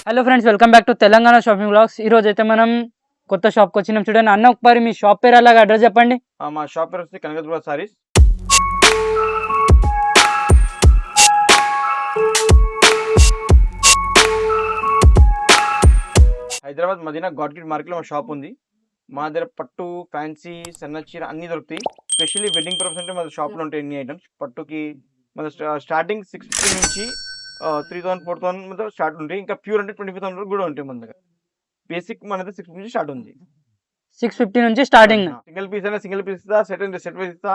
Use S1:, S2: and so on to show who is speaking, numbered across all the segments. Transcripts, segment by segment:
S1: Hello friends, welcome back to Telangana shopping blogs. ఈ రోజు అయితే మనం కొత్త షాప్కి వచ్చినాం. చూడండి అన్న, ఒకసారి మీ షాప్ పేరు అలాగే అడ్రస్ చెప్పండి.
S2: మా షాప్ పేరు వచ్చి కనకదుర్గ సారీస్. హైదరాబాద్ మదీనా గాడ్గిట్ మార్కెట్లో మా షాప్ ఉంది. మా దగ్గర పట్టు, ఫ్యాన్సీ, సన్న చీర అన్ని దొరుకుతాయి. స్పెషల్లీ వెడ్డింగ్ పర్పస్ అంటే మన షాప్లో ఉంటాయి ఎన్ని ఐటమ్స్. పట్టుకి మన స్టార్టింగ్ 650 నుంచి 3000 4000 స్టార్ట్ ఉంటాయి. ఇంకా ప్యూర్ అంటే 25,000 కూడా ఉంటాయి మన దగ్గర. బేసిక్ మనది 650 నుంచి స్టార్ట్ ఉంది.
S1: 650 నుంచి స్టార్టింగ్.
S2: సింగిల్ పీస్ అయినా సింగిల్ పీస్ ఇస్తా, సెట్ అంటే సెట్ వైస్ ఇస్తా.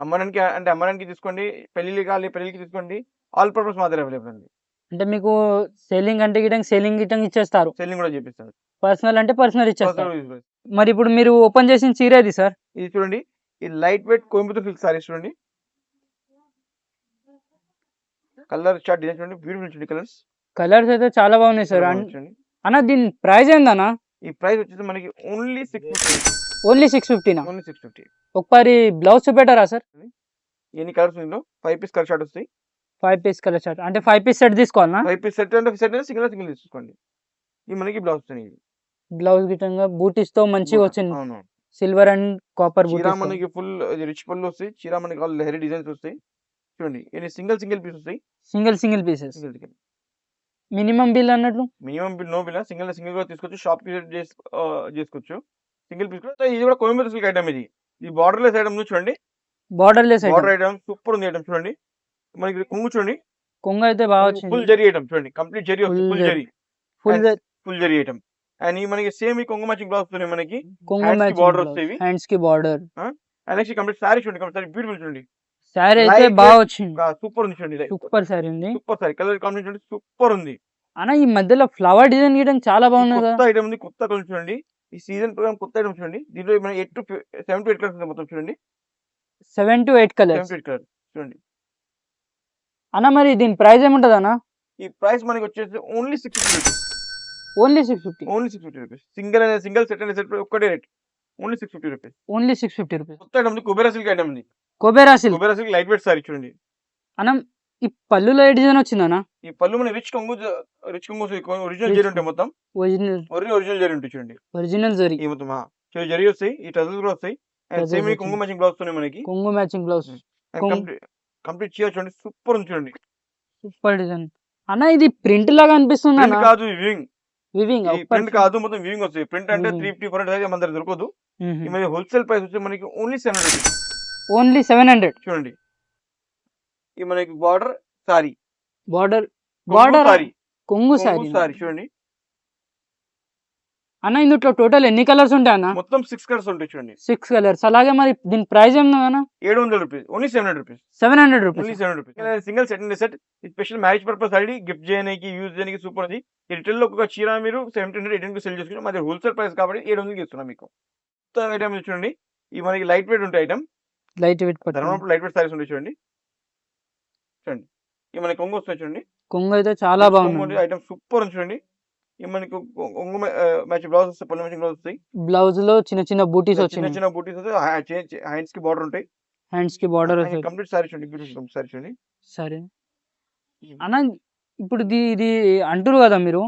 S2: అమ్మడానికి అంటే అమ్మడానికి తీసుకోండి, పెళ్లికి తీసుకోండి. ఆల్ పర్పస్ మా దగ్గర అవైలబుల్ ఉంది.
S1: అంటే మీకు సేలింగ్ అంటే సేలింగ్ ఇచ్చేస్తారు,
S2: సెల్లింగ్ కూడా చేపిస్తారు.
S1: పర్సనల్ అంటే పర్సనల్ ఇచ్చేస్తారు. మరి ఇప్పుడు మీరు ఓపెన్ చేసిన చీర ఇది సార్?
S2: ఇది చూడండి, ఇది light weight Coimbatore silk saris. చూడండి కలర్ చార్ట్ డిజైన్ చూడండి, బ్యూటిఫుల్ చూడండి కలర్స్.
S1: కలర్స్ అయితే చాలా బాగున్నాయి సార్. అన్న దీని ప్రైస్ ఏందన్నా?
S2: ఈ ప్రైస్ వచ్చేసి మనకి ఓన్లీ 650.
S1: Only 650
S2: only 650.
S1: ఒకసారి బ్లౌజ్ చూపెట్టారా సార్?
S2: ఎన్ని కలర్స్ ఉందో 5 పీస్ కలర్ చార్ట్ వస్తాయి.
S1: 5 పీస్ కలర్ చార్ట్ అంటే 5 పీస్ సెట్ తీసుకోవాలన్నా?
S2: 5 పీస్ సెట్ అంటే సెట్ అయితే సింగిల్ తీసుకోండి. ఇది మనకి బ్లౌజ్ వస్తుంది.
S1: బ్లౌజ్ గిట్టంగా బూటీస్ తో మంచిగా వచ్చింది.
S2: అవును,
S1: సిల్వర్ అండ్ కాపర్
S2: చీర
S1: బూటీస్.
S2: మనకి ఫుల్ రిచ్ పళ్ళు వస్తాయి. చీర మనకి ఆల్ లెహరీ డిజైన్స్ వస్తాయి. చూడండి ఇది సింగిల్ పీస్ వస్తాయి.
S1: Single pieces.
S2: Single
S1: minimum bill అన్నట్లు?
S2: Minimum bill no bill. Single కూడా తీసుకోవచ్చు, షాప్ కి చేసుకోవచ్చు. సింగిల్ పీస్ కూడా. ఇది కూడా కోయంబత్తూర్ సిల్క్ ఐటమ్. ఇది బార్డర్ లెస్ ఐటమ్ చూడండి.
S1: Border less
S2: border item super ఉంది. ఐటమ్ చూడండి, మనకి కొంగు చూడండి,
S1: కొంగు అయితే బాగా వచ్చింది.
S2: ఫుల్ జరీ ఐటమ్ చూడండి, కంప్లీట్ జరీ వస్తుంది. Full zari item. అండ్ ఈ మనకి సేమ్ ఈ కొంగు మ్యాచింగ్ బ్లౌజ్ వస్తుంది. మనకి బార్డర్ వస్తాయి,
S1: హ్యాండ్స్ కి border.
S2: And next complete sorry చూడండి, కంప్లీట్ బ్యూటిఫుల్ చూడండి.
S1: సారీ అయితే బాగా వచ్చింది,
S2: సూపర్ ఉంది చూడండి.
S1: సూపర్ సారీ ఉంది.
S2: సూపర్ సారీ, కలర్ కాంబినేషన్ చూడండి, సూపర్ ఉంది.
S1: అన్న ఈ మధ్యలో ఫ్లవర్ డిజైన్ గీయడం చాలా బాగుంది కదా.
S2: కొత్త ఐటమ్ ఉంది, కొత్త కలర్ చూడండి. ఈ సీజన్ ప్రకారం కొత్త ఐటమ్ చూడండి. దీంట్లో 7 to 8 కలర్స్ ఉంది మొత్తం. చూడండి
S1: 7 to 8 కలర్స్.
S2: 7 to 8 కలర్స్ చూడండి.
S1: అన్న మరి దీని ప్రైస్ ఏముంటది అన్న?
S2: ఈ ప్రైస్ మనకి వచ్చేసి only 650 rupees.
S1: Only 650.
S2: Only 650 rupees. Single set అనే సెట్ ఒక్కటే rate, only 650 rupees.
S1: Only 650 rupees.
S2: కొత్త ఐటమ్ ఉంది, కుబేరా సిల్క్ ఐటమ్ ఉంది.
S1: Kubera silk
S2: light weight sorry చూడండి.
S1: అన్న ఈ పళ్ళులో ఏ డిజైన్ వచ్చిందన్న?
S2: ఈ పళ్ళు మన రిచ్ కొంగు ఒరిజినల్ జరీ ఉంటాయి. మొత్తం ఒరిజినల్ జరీ ఉంటాయి చూడండి.
S1: ఒరిజినల్ జరీ
S2: ఈ మొత్తం జరీ వస్తాయి. ఈ టజల్స్ కూడా వస్తాయి. అండ్ సేమ్ ఈ కొంగు మ్యాచింగ్ బ్లౌజ్ ఉన్నాయి మనకి.
S1: కొంగు మ్యాచింగ్ బ్లౌజ్.
S2: కంప్లీట్ చీర చూడండి, సూపర్ ఉంది చూడండి.
S1: Super design. అన్న ఇది ప్రింట్ లాగా అనిపిస్తుంది అన్న?
S2: కాదు, వివింగ్.
S1: ప్రింట్
S2: కాదు, మొత్తం వివింగ్ వస్తాయి. ప్రింట్ అంటే 350-400 మన దగ్గర దొరకదు. ఈ మధ్య హోల్సేల్ ప్రైస్ వచ్చి మనకి ఓన్లీ 700 రూపీస్.
S1: ఓన్లీ 700
S2: చూడండి. ఈ మనకి బార్డర్ సారీ
S1: సారీ, కొంగు సారీ
S2: చూడండి.
S1: అన్న ఇందులో టోటల్ ఎన్ని కలర్స్ ఉంటాయి అన్న?
S2: మొత్తం 6 కలర్స్ ఉంటాయి చూడండి.
S1: 6 కలర్స్. అలాగే మరి దీని ప్రైస్ ఏమన్నా అన్న?
S2: 700 rupees. Only 700 rupees.
S1: 700 rupees.
S2: Only 700 rupees. Single set and set. Special marriage purpose ID, gift చేయడానికి, యూజ్ చేయడానికి సూపర్ ఉంది. ఈ రిటైల్ లో ఒక చీర మీరు 1700-1800 సెల్ చేసుకుంటే మాది హోల్సేల్ ప్రైస్ కాబట్టి 700 ఇస్తున్నాం మీకు. ఐటమ్ చూడండి, ఈ మనకి లైట్ వెయిట్ ఉంటాయి. ఐటమ్ లైట్ వెయిట్ సారీస్ ఉంటాయి చూడండి. ఈ మనకి కొంగు వస్తాయి చూడండి.
S1: కొంగు అయితే చాలా బాగుంది.
S2: ఐటమ్ సూపర్ ఉంది చూడండి. ఈ మనకి కొంగు మ్యాచ్ బ్లౌజ్ వస్తాయి, పళ్ళు మ్యాచింగ్ బ్లౌజ్ వస్తాయి.
S1: బ్లౌజ్ లో చిన్న బూటీస్ వచ్చాయి.
S2: చిన్న బూటీస్ వస్తాయి. హ్యాండ్స్ కి బార్డర్ ఉంటాయి. కంప్లీట్ సారీ చూడండి, బ్యూటిఫుల్ సారీ చూడండి. సరే
S1: అన్న, ఇప్పుడు ఇది అంటారు కదా మీరు,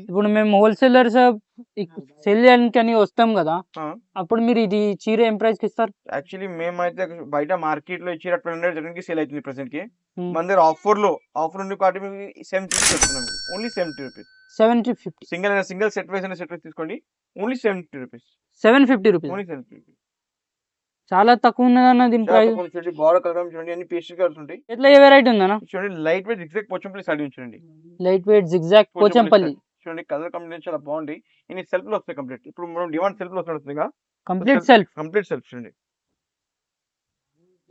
S1: ఇప్పుడు మేము హోల్సేలర్స్ సెల్ చేయడానికి అని వస్తాం కదా, అప్పుడు మీరు ఇది చీర ఏం ప్రైస్ కి ఇస్తారు?
S2: యాక్చువల్లీ మేమైతే బయట మార్కెట్ లో చీర 1200 సేల్ అవుతుంది ప్రెసెంట్ కి. మన దగ్గర ఆఫర్ ఉంది కాబట్టి 70 rupees. Only 70 rupees.
S1: 750.
S2: Single set wise తీసుకోండి, only 70 rupees.
S1: 750 rupees.
S2: Only 70 rupees.
S1: చాలా తక్కువ ఉన్నదన్న దీని ప్రైస్.
S2: చూడండి బార్డర్ కలర్ చూడండి, అన్ని పేస్ట్రీ కలర్స్ ఉంటాయి.
S1: ఎట్లా ఏ వెరైటీ ఉందన్న?
S2: చూడండి light weight zigzag Pochampally sari చూడండి.
S1: లైట్ వెయిట్ జిగ్జాగ్ పోచంపల్లి
S2: చూడండి. కలర్ కాంబినేషన్ చాలా బాగుంది. ఇన్ని సెల్ఫ్ లో వస్తాయి కంప్లీట్. ఇప్పుడు మనం డిమాండ్ సెల్ఫ్ లో వస్తుంది.
S1: కంప్లీట్ సెల్ఫ్
S2: చూడండి.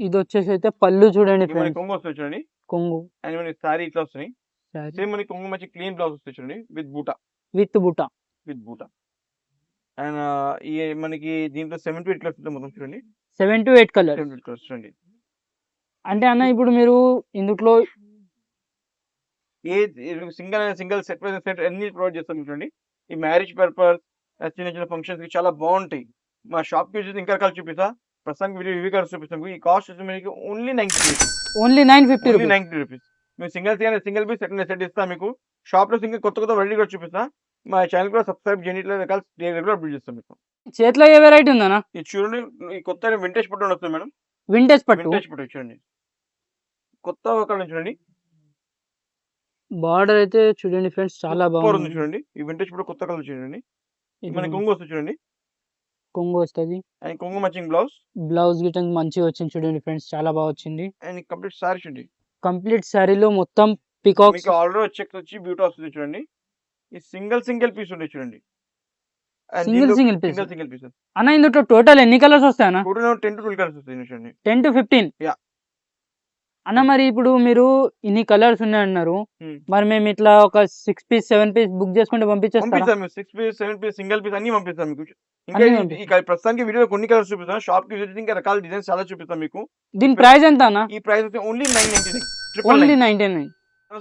S1: ఇది వచ్చేసి అయితే పళ్ళు చూడండి,
S2: కొంగు వస్తాయి చూడండి.
S1: కొంగు
S2: అండ్ మనకి సారీ ఇట్లా వస్తాయి. సేమ్ మనకి కొంగు మంచి క్లీన్ బ్లౌజ్ వస్తాయి చూడండి, విత్ బూటా. అండ్ ఈ మనకి దీంట్లో 7 to 8 కలర్స్ మొత్తం చూడండి.
S1: 7 to 8 కలర్స్
S2: చూడండి.
S1: అంటే అన్న ఇప్పుడు మీరు ఇందులో
S2: సింగిల్ సెట్ అన్ని ప్రొవైడ్ చేస్తాం చూడండి. ఈ మ్యారేజ్ పర్పస్, చిన్న ఫంక్షన్స్ కి చాలా బాగుంటాయి. మా షాప్ కి వచ్చేసి ఇంకా రకాలు చూపిస్తా. ప్రస్తుతానికి ఇవి కలర్స్ చూపిస్తాం. ఈ కాస్ట్ వచ్చి మనకి ఓన్లీ 90 రూపీస్.
S1: Only 950 rupees.
S2: మేము సింగిల్ పీస్ సెట్ ఇస్తాం మీకు. షాప్లో సింగిల్ కొత్త వెరైటీ కూడా చూపిస్తా. మా ఛానల్ కూడా సబ్స్క్రైబ్ చేయండి. ఇట్లా రకాల రెగ్యులర్ అప్డేట్ చేస్తాం మీకు.
S1: చేతిలో ఏ వెరైటీ ఉందన్నా?
S2: ఇది చూడండి, ఈ కొత్త వింటేజ్ పట్టు వస్తుంది మేడం.
S1: వింటేజ్ పట్టు
S2: వింటేజ్ పట్టు చూడండి, కొత్త ఒక చూడండి,
S1: బార్డర్ అయితే చూడండి ఫ్రెండ్స్ చాలా
S2: సూపర్ ఉంది
S1: బాగుంది.
S2: చూడండి. ఈ వింటేజ్ పట్టు కొత్త కలర్ చూడండి.
S1: ఇది
S2: మన కొంగు వస్తుంది చూడండి,
S1: కొంగు వస్తుంది.
S2: అండ్ కొంగు మ్యాచింగ్ బ్లౌజ్,
S1: బ్లౌజ్ గిటంగ్ మంచిగా వచ్చింది చూడండి ఫ్రెండ్స్, చాలా బాగా వచ్చింది.
S2: అండ్ కంప్లీట్ సారీ చూడండి.
S1: కంప్లీట్ శారీలో మొత్తం పికాక్స్.
S2: మీకు ఆల్రెడీ చెక్స్ వచ్చి బ్యూటీ వస్తుంది చూడండి. ఈ సింగిల్ పీస్ ఉంటుంది చూడండి.
S1: Single piece.
S2: సింగిల్ పీస్
S1: అన్న ఇందులో టోటల్ ఎన్ని కలర్స్ వస్తాయన్నా?
S2: 10 to 12 కలర్స్ వస్తాయి చూడండి.
S1: 10 to 15.
S2: Yeah.
S1: అన్న మరి ఇప్పుడు మీరు ఇన్ని కలర్స్ ఉన్నాయన్నారు, మరి మేము ఇట్లా ఒక 6 పీస్ 7 పీస్ బుక్ చేసుకుంటే పంపించేస్తారా?
S2: పంపిస్తాం. 6 పీస్ 7 పీస్ సింగిల్ పీస్ అన్ని పంపిస్తాం మీకు. ఇంకా
S1: అన్ని పంపిస్తాం.
S2: ఈ ప్రస్తుతానికి వీడియో కొన్ని కలర్స్ చూపిస్తాం. షాప్ కి విజిట్ ఇంకా రకాల డిజైన్స్ చాలా చూపిస్తాం మీకు.
S1: దీని ప్రైస్ ఎంత అన్న?
S2: ఈ ప్రైస్ వచ్చి ఓన్లీ 999.
S1: ఓన్లీ 99.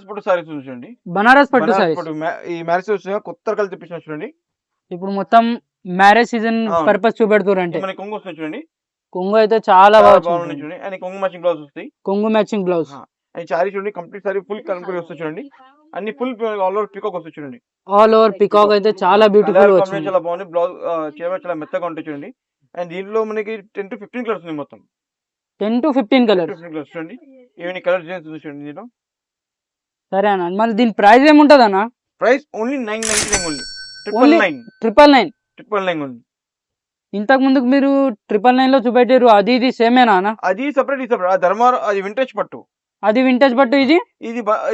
S2: పట్టు సారీస్ చూడండి,
S1: బనారస్ పట్టు
S2: బనారస్
S1: సారీస్.
S2: పట్టు. ఈ మ్యారేజ్ వచ్చిన కొత్త రకాలు తెప్పించిన చూడండి.
S1: ఇప్పుడు మొత్తం మ్యారేజ్ సీజన్
S2: అవును.
S1: పర్పస్ చూపెడుతున్నారు అంటే.
S2: మన కొంగు వస్తుంది చూడండి,
S1: కొంగు అయితే చాలా
S2: చాలా
S1: బాగా
S2: బాగుంది
S1: వచ్చింది.
S2: చూడండి. అండ్ కొంగు మ్యాచింగ్ బ్లౌజ్ వస్తాయి.
S1: కొంగు మ్యాచింగ్ బ్లౌజ్.
S2: అండ్ సారీ చూడండి, కంప్లీట్ సారీ ఫుల్ కలంకారీ వస్తుంది చూడండి. అన్ని ఫుల్ ఆల్ ఓవర్ పీకాక్ వస్తుంది చూడండి.
S1: ఆల్ ఓవర్ పికాక్ అయితే చాలా బ్యూటిఫుల్
S2: కలర్
S1: వచ్చింది.
S2: కాంబినేషన్ చాలా బాగుంది. బ్లౌజ్ చాలా మెత్తగా ఉంటుంది చూడండి. అండ్ దీంట్లో మనకి 10 to 15 కలర్స్ ఉంది మొత్తం.
S1: 10 to 15 కలర్స్.
S2: 15 కలర్స్ చూడండి. ఈవెన్ కలర్ డిజైన్స్ ఉంది చూడండి. దీంట్లో
S1: సరే అన్న, మళ్ళీ దీని ప్రైస్ ఏముంటది అన్న?
S2: Price only 999 only.
S1: Only
S2: 999
S1: 999.
S2: Only.
S1: ఇంతకు ముందుకు మీరు 999 లో చూపెట్టారు, అది ఇది సేమేనా అన్న?
S2: అది సెపరేట్, ఇది సెపరేట్. ధర్మారం అది వింటేజ్ పట్టు,
S1: అది వింటేజ్ పట్టు, ఇది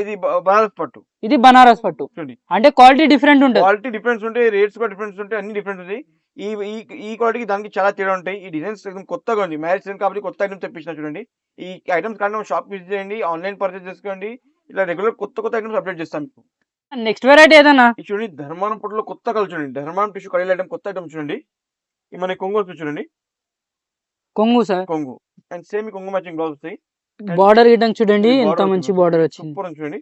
S2: ఇది బనారస్ పట్టు
S1: ఇది బనారస్ పట్టు.
S2: చూడండి.
S1: అంటే క్వాలిటీ డిఫరెంట్ ఉంటుంది.
S2: క్వాలిటీ డిఫరెన్స్ ఉంటాయి, రేట్స్ కూడా డిఫరెన్స్ ఉంటాయి, అన్ని డిఫరెన్స్ ఉంటాయి. ఈ ఈ క్వాలిటీకి దానికి చాలా తేడా ఉంటాయి. ఈ డిజైన్స్ కొత్తగా ఉంది, మ్యారేజ్ సీజన్ కాబట్టి కొత్త ఐటమ్స్ తెప్పించిన చూడండి. ఈ ఐటమ్స్ కానీ షాప్ విజిట్ చేయండి, ఆన్లైన్ పర్చేస్ చేసుకోండి. ఇలా రెగ్యులర్ కొత్త ఐటమ్స్ అప్డేట్ చేస్తాం మీకు.
S1: నెక్స్ట్ వెరైటీ ఏదన్నా?
S2: ఇది చూడండి, ధర్మానం పట్టులో కొత్త కలర్ చూడండి. ధర్మానం టిష్యూ కడియల్ ఐటమ్ కొత్త ఐటమ్ చూడండి. ఈ మన కొంగు వస్తుంది చూడండి,
S1: కొంగు సార్.
S2: కొంగు. అండ్ సేమ్ కొంగు మ్యాచింగ్ బ్లౌజ్ వస్తాయి.
S1: బార్డర్ గిటంగ్ చూడండి,
S2: ఈ
S1: ఎంత
S2: border
S1: మంచి
S2: చూడండి.
S1: బార్డర్ వచ్చింది.
S2: సూపర్ ఉంది చూడండి.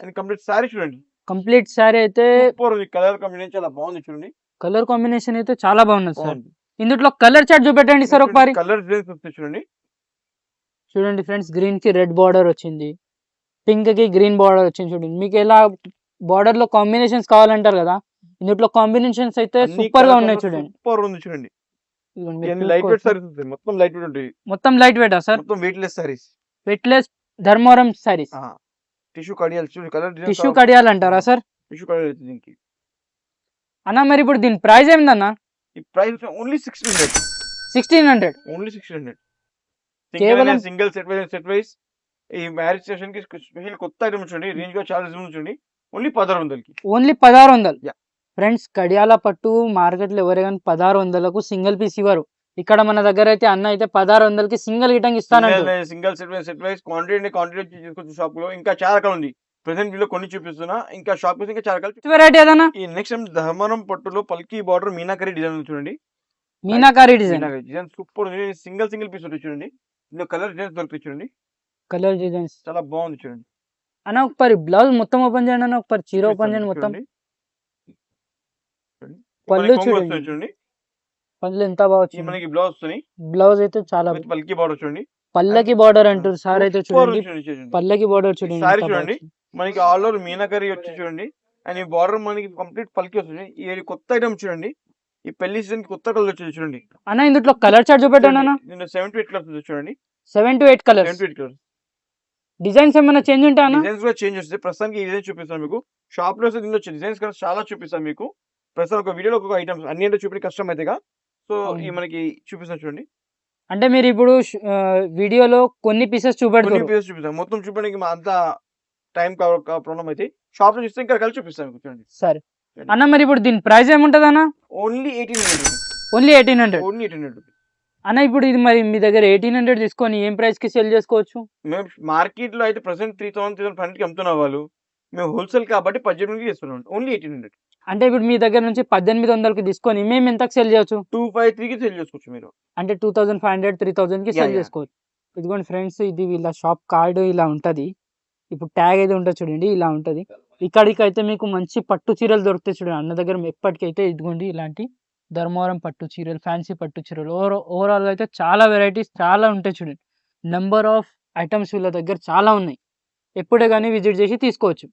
S2: అండ్ కంప్లీట్ సారీ చూడండి,
S1: కంప్లీట్ సారీ అయితే
S2: సూపర్ ఉంది. కలర్ కాంబినేషన్ చాలా బాగుంది చూడండి.
S1: కలర్ కాంబినేషన్ అయితే చాలా బాగున్నది సార్.
S2: బాగుంది.
S1: ఇందులో కలర్ చార్ట్ చూపెట్టండి సార్ ఒకసారి.
S2: కలర్ డిజైన్స్ వస్తాయి చూడండి.
S1: చూడండి ఫ్రెండ్స్, గ్రీన్ కి రెడ్ బార్డర్ వచ్చింది, పింక్ కి గ్రీన్ బార్డర్ వచ్చింది. చూడండి మీకు ఎలా బార్డర్ లో కాంబినేషన్స్ కావాలంటారు కదా, ఇందులో కాంబినేషన్స్ అయితే సూపర్ గా ఉన్నాయి చూడండి.
S2: సూపర్ ఉంది చూడండి.
S1: ఇదిగోండి మీరు
S2: లైట్ వెయిట్
S1: చూసుకోవచ్చు.
S2: సారీస్ ఉంటాయి, మొత్తం లైట్ వెయిట్ ఉంటాయి,
S1: మొత్తం లైట్ వెయిటా సార్?
S2: మొత్తం weight less sarees.
S1: Weightless Dharmavaram sarees.
S2: Tissue కడియాల్ చూడండి, కలర్
S1: టిష్యూ కడియాలు అంటారా సార్?
S2: టిష్యూ కడియాల్ దీనికి.
S1: అన్న మరి ఇప్పుడు దీని ప్రైస్ ఏందన్న?
S2: ఈ ప్రైస్ ఓన్లీ 1600.
S1: 1600.
S2: ఓన్లీ 1600.
S1: కేవలం
S2: సింగిల్ సెట్ వైస్. ఈ మ్యారేజ్ సెషన్ కి స్పెషల్ కొత్త ఐటమ్ చూడండి. రేంజ్ కూడా చాలా రీజనబుల్ చూడండి. ఓన్లీ 1600కి.
S1: ఓన్లీ 1600.
S2: Yeah.
S1: ఫ్రెండ్స్, కడియాల పట్టు మార్కెట్లో ఎవరు కానీ 1600కు సింగిల్ పీస్ ఇవ్వరు. ఇక్కడ మన దగ్గర అయితే అన్న అయితే 1600కి సింగిల్ గిటంగ్ ఇస్తానంట.
S2: సింగిల్ సెట్ వైస్ క్వాంటిటీ తీసుకోవచ్చు షాప్ లో. ఇంకా చాలా రకాలు ఉంది. ప్రెసెంట్ వీడియో కొన్ని చూపిస్తున్నా, ఇంకా షాప్ ఇంకా చాలా రకాలు.
S1: వెరైటీ ఏదన్నా?
S2: ఈ నెక్స్ట్ ధర్మవరం పట్టులో పల్కి బార్డర్ మీనాకరీ డిజైన్ చూడండి.
S1: మీనాకారి డిజైన్.
S2: డిజైన్ సూపర్ ఉంది. సింగిల్ పీస్ ఉంటుంది చూడండి. ఇందులో కలర్ డిజైన్స్ దొరుకుతాయి చూడండి.
S1: కలర్ డిజైన్స్
S2: చాలా బాగుంది చూడండి.
S1: అన్న ఒకసారి బ్లౌజ్ మొత్తం ఓపెన్ చేయండి అన్న, ఒకసారి చీర ఓపెన్ చేయండి మొత్తం. పళ్ళు చూడండి,
S2: చూడండి
S1: పళ్ళు ఎంత బాగా వచ్చింది.
S2: మనకి బ్లౌజ్ వస్తుంది.
S1: బ్లౌజ్ అయితే చాలా
S2: పల్కి బార్డర్ చూడండి.
S1: పల్లకి బార్డర్ అంటారు సార్, అయితే చూడండి
S2: చూడండి.
S1: పల్లకి బార్డర్ చూడండి.
S2: సారీ
S1: ఎంత బాగా
S2: చూడండి,
S1: వచ్చింది.
S2: మనకి ఆల్ ఓవర్ మీనాకరీ వచ్చి చూడండి. అండ్ ఈ బార్డర్ మనకి కంప్లీట్ పల్కి వస్తుంది. ఈ కొత్త ఐటమ్ చూడండి. ఈ పెళ్లి సీజన్ కి కొత్త కలర్ వచ్చింది చూడండి.
S1: అన్న ఇందులో కలర్ చార్ట్ చూపెట్టాను అన్న.
S2: దీంట్లో 7 to 8 కలర్స్ చూడండి.
S1: 7 to 8 colours.
S2: 7 to 8 colours.
S1: Designs ఏమైనా చేంజ్ ఉంటాయి అన్న?
S2: డిజైన్స్ కూడా చేంజ్ వస్తాయి. ప్రస్తుతానికి ఈ డిజైన్ చూపిస్తాను మీకు. షాప్ లో దీనిలో డిజైన్స్ కూడా చాలా చూపిస్తాను మీకు. ప్రస్తుతం ఒక వీడియోలో ఒక ఐటమ్స్ అన్ని అంటే చూపించడం కష్టం అయితేగా, సో ఈ మనకి చూపిస్తాను చూడండి.
S1: అంటే మీరు ఇప్పుడు వీడియోలో కొన్ని పీసెస్ చూపెడతారు.
S2: పీసెస్ చూపిస్తాను, మొత్తం చూపడానికి అంత టైం ప్రాబ్లం అయితే షాప్ లో చూస్తే ఇంకా కలిసి చూపిస్తాను మీకు చూడండి.
S1: సరే అన్న, మరి ఇప్పుడు దీని ప్రైస్ ఏముంటది అన్న?
S2: ఓన్లీ 1800.
S1: ఓన్లీ 1800.
S2: ఓన్లీ 1800.
S1: అన్న ఇప్పుడు ఇది మరి మీ దగ్గర 1800 తీసుకొని ఏం ప్రైస్ కి సేల్ చేసుకోవచ్చు?
S2: మేము మార్కెట్ లో అయితే ప్రెసెంట్ 3000 కి అమ్ముతున్న వాళ్ళు, మేము హోల్సేల్ కాబట్టి 1800కి చేస్తున్నాం. ఓన్లీ 1800.
S1: అంటే ఇప్పుడు మీ దగ్గర నుంచి 1800కి తీసుకొని మేము ఎంతకు సేల్ చేయొచ్చు?
S2: 253కి సేల్ చేసుకోవచ్చు మీరు.
S1: అంటే 2500 3000కి సేల్
S2: Yeah.
S1: చేసుకోవచ్చు. ఇదిగోండి ఫ్రెండ్స్, ఇది వీళ్ళ షాప్ కార్డు ఇలా ఉంటది. ఇప్పుడు ట్యాగ్ అయితే ఉంటుంది చూడండి, ఇలా ఉంటది. ఇక్కడికి అయితే మీకు మంచి పట్టు చీరలు దొరుకుతాయి చూడండి అన్న దగ్గర. ఎప్పటికైతే ఇదిగోండి ఇలాంటి ధర్మవరం పట్టు చీరలు, ఫ్యాన్సీ పట్టు చీరలు, ఓవరాల్ గా అయితే చాలా వెరైటీస్ చాలా ఉంటాయి చూడండి. నెంబర్ ఆఫ్ ఐటమ్స్ వీళ్ళ దగ్గర చాలా ఉన్నాయి. ఎప్పుడే కానీ విజిట్ చేసి తీసుకోవచ్చు.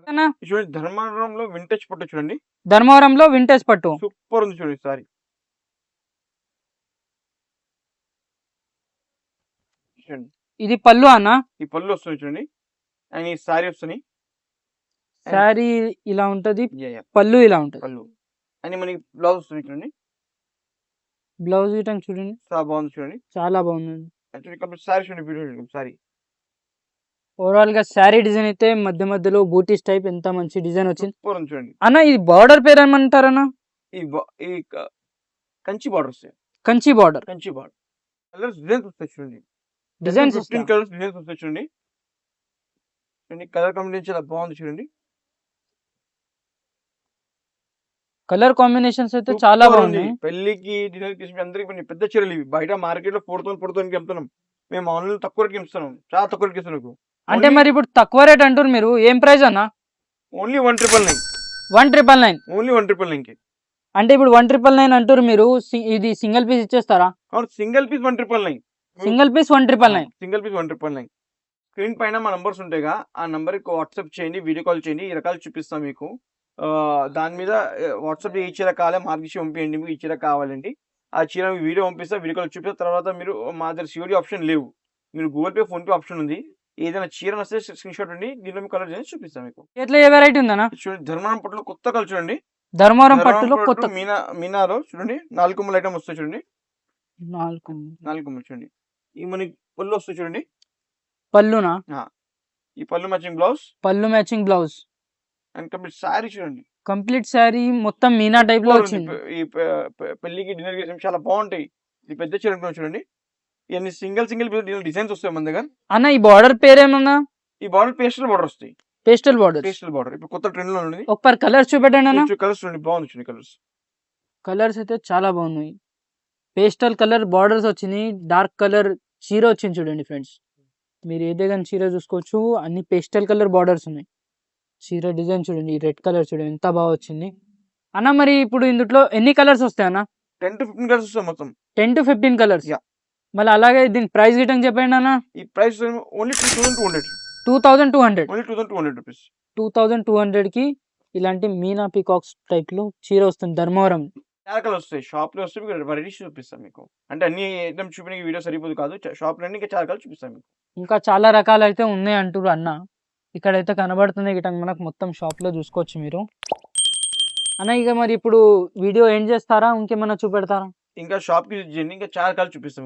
S1: అన్నా
S2: చూడండి ధర్మవరంలో వింటేజ్ పట్టు చూడండి,
S1: ధర్మవరంలో వింటేజ్ పట్టు.
S2: సూపర్ ఉంది చూడండి సారీ. చూడండి
S1: ఇది పళ్ళు అన్న.
S2: ఈ పళ్ళు వస్తుంది చూడండి, అండ్ ఈ సారీ వస్తుంది.
S1: శారీ ఇలా ఉంటది,
S2: Yeah, yeah.
S1: పళ్ళు ఇలా ఉంటది.
S2: పళ్ళు అని మనకి బ్లౌజ్ వస్తుంది చూడండి,
S1: బ్లౌజ్ ఇటం చూడండి,
S2: చాలా బాగుంది చూడండి.
S1: చాలా బాగుంది.
S2: యాక్చువల్లీ సారీ చూడండి, బ్యూటిఫుల్ సారీ.
S1: ఓవరాల్ గా శారీ డిజైన్ అయితే మధ్య మధ్యలో బూటీస్ టైప్ ఎంత మంచి డిజైన్ వచ్చింది
S2: సూపర్ ఉంది చూడండి.
S1: అన్న. ఇది బార్డర్ పేరు ఏమంటారన్నా?
S2: ఈ కంచి బార్డర్ వస్తాయి,
S1: Kanchi border.
S2: Kanchi border. Colours designs వస్తాయి చూడండి,
S1: డిజైన్స్
S2: 15 కలర్స్ డిజైన్స్ వస్తాయి చూడండి. చూడండి కలర్ కాంబినేషన్ చాలా బాగుంది చూడండి,
S1: కలర్ కాంబినేషన్స్ అయితే చాలా
S2: సూపర్ ఉంది.
S1: బాగున్నాయి.
S2: పెళ్లికి డిన్నర్ కి అందరికి కొన్ని పెద్ద చీరలు ఇవి. బయట మార్కెట్ లో 4,000 అమ్ముతున్నాం, మేము ఆన్లైన్ తక్కువ రేట్కి ఇస్తున్నాం, చాలా తక్కువ రేట్కి ఇస్తున్నాం.
S1: అంటే మరి ఇప్పుడు తక్కువ రేట్ అంటారు మీరు, ఏం ప్రైస్ అన్న?
S2: ఓన్లీ 1,999,
S1: 1,999.
S2: ఓన్లీ 1,999.
S1: అంటే ఇప్పుడు 1,999 అంటారు మీరు, ఇది సింగిల్ పీస్ ఇచ్చేస్తారా?
S2: అవును, single piece 1,999,
S1: single piece 1,999.
S2: Single piece 1,999. Screen పైన మా నంబర్స్ ఉంటాయిగా, ఆ నంబర్కి వాట్సాప్ చేయండి, వీడియో కాల్ చేయండి, ఈ రకాలు చూపిస్తాం మీకు. దాని మీద వాట్సాప్ ఈ చీర కావాలి మార్కిషి పంపించండి, మీకు ఈ చీర కావాలండి, ఆ చీర వీడియో పంపిస్తా, వీడియో కాల్ చూపిస్తా. తర్వాత మీరు మా దగ్గర సిఓడి ఆప్షన్ లేవు, మీరు Google pay phone pay option ఉంది. ఏదైనా చీర వస్తే స్క్రీన్ షాట్ అండి, దీంట్లో మీకు కలర్ చేసి చూపిస్తాం మీకు.
S1: ఎట్లా ఏ వెరైటీ ఉందన్న?
S2: చూడండి ధర్మవరం పట్టులో కొత్త కలర్ చూడండి,
S1: ధర్మవరం పట్టులో కొత్త
S2: మీనాలో చూడండి 4 కొమ్మల ఐటమ్ వస్తాయి చూడండి,
S1: 4
S2: కొమ్మలు చూడండి. ఈ మనకి పళ్ళు వస్తాయి చూడండి,
S1: పళ్ళునా?
S2: ఈ పళ్ళు మ్యాచింగ్ బ్లౌజ్,
S1: పళ్ళు matching blouse
S2: and complete sari చూడండి,
S1: కంప్లీట్ శారీ మొత్తం మీనా టైప్ లో వచ్చింది.
S2: ఈ పెళ్లికి డిన్నర్ చేసి చాలా బాగుంటాయి. ఈ పెద్ద చీర అనుకున్నాం చూడండి, ఇవన్నీ సింగిల్ డిజైన్స్ వస్తాయి మన దగ్గర.
S1: అన్న ఈ బార్డర్ పేరేమన్నా?
S2: ఈ బార్డర్ పేస్టల్ బార్డర్ వస్తాయి,
S1: పేస్టల్ బార్డర్.
S2: పేస్టల్ బార్డర్ ఇప్పుడు కొత్త ట్రెండ్ లో ఉంది.
S1: ఒకసారి కలర్స్ చూపెట్టండి అన్న.
S2: కలర్స్ చూడండి, బాగుంది చూడండి కలర్స్.
S1: కలర్స్ అయితే చాలా బాగున్నాయి. పేస్టల్ కలర్ బార్డర్స్ వచ్చినాయి, డార్క్ కలర్ చీర వచ్చింది చూడండి ఫ్రెండ్స్. మీరు ఏదే కానీ చీర చూసుకోవచ్చు, అన్ని పేస్టల్ కలర్ బార్డర్స్ ఉన్నాయి. చీర డిజైన్ చూడండి, రెడ్ కలర్ చూడండి ఎంత బాగా వచ్చింది అన్న. మరి ఇప్పుడు ఇందులో ఎన్ని కలర్స్ వస్తాయి అన్న?
S2: 10 to 15 కలర్స్ వస్తాయి మొత్తం.
S1: 10 to 15 కలర్స్.
S2: Yeah.
S1: మళ్ళీ అలాగే దీని ప్రైస్ గిటం చెప్పండి అన్న.
S2: ఈ ప్రైస్ ఓన్లీ 2,200,
S1: 2,200.
S2: Only 2,200 rupees.
S1: 2,200కి ఇలాంటి మీనా పీకాక్స్ టైప్ లో చీర వస్తుంది ధర్మవరం.
S2: చాలా కలర్స్ వస్తాయి, షాప్ లో వస్తే మీకు వెరైటీస్ చూపిస్తాం మీకు. అంటే అన్ని ఐటమ్ చూపిన వీడియో సరిపోదు కాదు, షాప్ లో ఇంకా చాలా కలర్స్ చూపిస్తాం మీకు.
S1: ఇంకా చాలా రకాలు అయితే ఉన్నాయి అంటారు అన్న. ఇక్కడైతే కనబడుతుంది గిటం మనకు మొత్తం షాప్ లో చూసుకోవచ్చు మీరు అన్న. ఇక మరి ఇప్పుడు వీడియో ఎండ్ చేస్తారా, ఇంకేమైనా చూపెడతారా?
S2: ఇంకా షాప్ కి చేయండి, ఇంకా చాలా కలర్స్ చూపిస్తాం.